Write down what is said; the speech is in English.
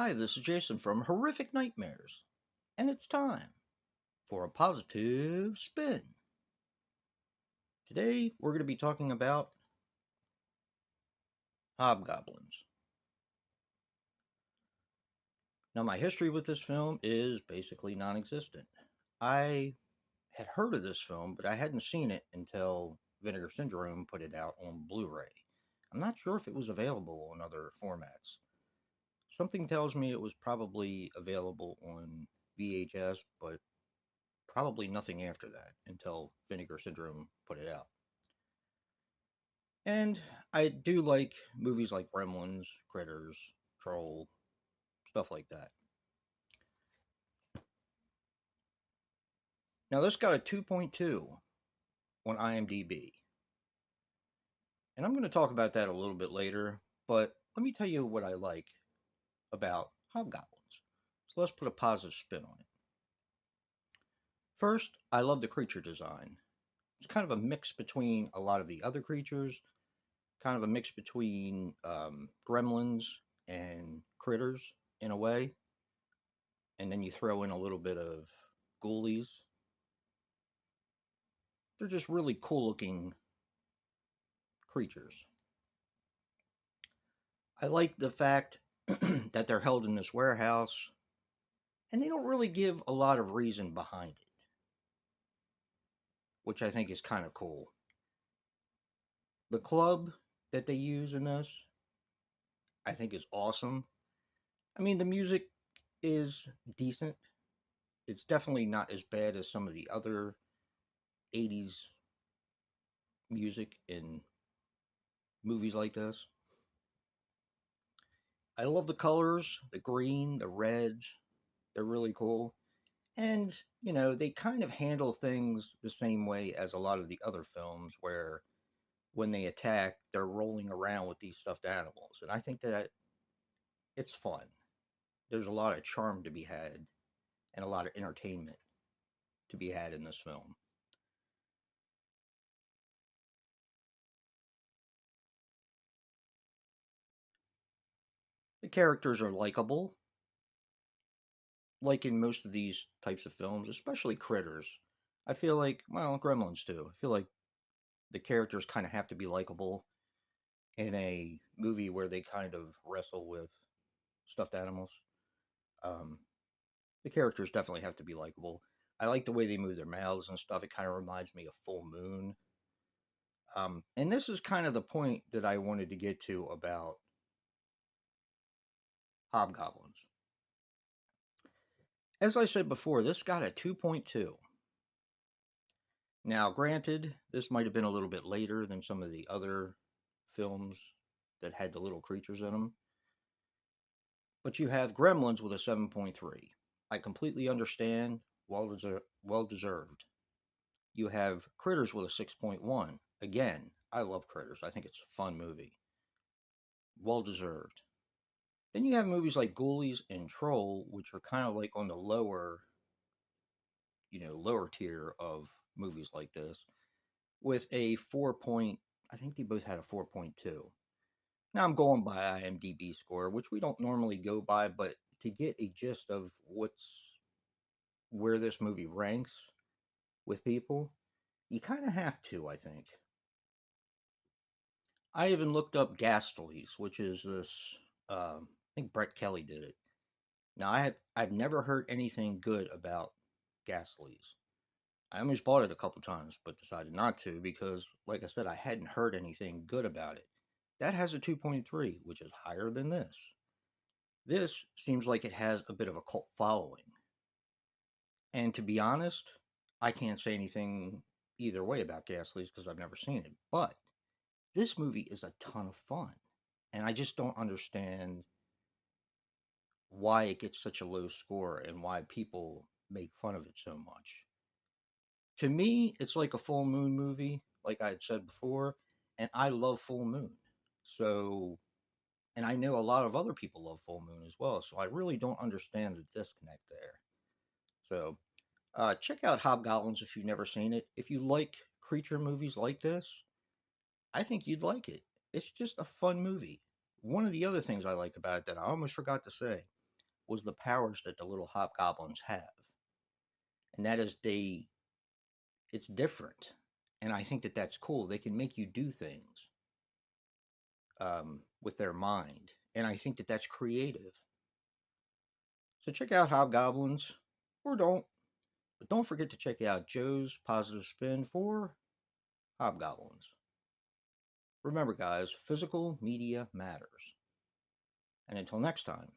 Hi, this is Jason from Horrific Nightmares, and it's time for a positive spin. Today, we're going to be talking about Hobgoblins. Now, my history with this film is basically non existent. I had heard of this film, but I hadn't seen it until Vinegar Syndrome put it out on Blu ray. I'm not sure if it was available on other formats. Something tells me it was probably available on VHS, but probably nothing after that until Vinegar Syndrome put it out. And I do like movies like Gremlins, Critters, Troll, stuff like that. Now, this got a 2.2 on IMDb. And I'm going to talk about that a little bit later, but let me tell you what I like about Hobgoblins. So let's put a positive spin on it. First, I love the creature design. It's kind of a mix between a lot of the other creatures, kind of a mix between Gremlins and Critters in a way. And then you throw in a little bit of Ghoulies. They're just really cool looking creatures. I like the fact that they're held in this warehouse, and they don't really give a lot of reason behind it, which I think is kind of cool. The club that they use in this, I think, is awesome. I mean, the music is decent. It's definitely not as bad as some of the other 80s music in movies like this. I love the colors, the green, the reds. They're really cool. And, they kind of handle things the same way as a lot of the other films where when they attack, they're rolling around with these stuffed animals. And I think that it's fun. There's a lot of charm to be had and a lot of entertainment to be had in this film. The characters are likable, like in most of these types of films, especially Critters. I feel like, well, Gremlins too. I feel like the characters kind of have to be likable in a movie where they kind of wrestle with stuffed animals. Um, the characters definitely have to be likable. I like the way they move their mouths and stuff. It kind of reminds me of Full Moon. And this is kind of the point that I wanted to get to about Hobgoblins. As I said before, this got a 2.2. Now, granted, this might have been a little bit later than some of the other films that had the little creatures in them. But you have Gremlins with a 7.3. I completely understand. Well deserved. You have Critters with a 6.1. Again, I love Critters. I think it's a fun movie. Well deserved. Then you have movies like Ghoulies and Troll, which are kind of like on the lower tier of movies like this, with a 4 point, I think they both had a 4.2. Now I'm going by IMDb score, which we don't normally go by, but to get a gist of where this movie ranks with people, you kind of have to, I think. I even looked up Ghastlies, which is this. I think Brett Kelly did it. Now I've never heard anything good about Ghastlies. I almost bought it a couple times, but decided not to because, like I said, I hadn't heard anything good about it. That has a 2.3, which is higher than this. This seems like it has a bit of a cult following. And to be honest, I can't say anything either way about Ghastlies because I've never seen it. But this movie is a ton of fun. And I just don't understand why it gets such a low score and why people make fun of it so much. To me, it's like a full moon movie, like I had said before, and I love full moon. So, and I know a lot of other people love full moon as well. So I really don't understand the disconnect there. So, check out Hobgoblins if you've never seen it. If you like creature movies like this, I think you'd like it. It's just a fun movie. One of the other things I like about it that I almost forgot to say, was the powers that the little hobgoblins have. And that is it's different. And I think that that's cool. They can make you do things with their mind. And I think that that's creative. So check out Hobgoblins, or don't. But don't forget to check out Joe's positive spin for Hobgoblins. Remember, guys, physical media matters. And until next time,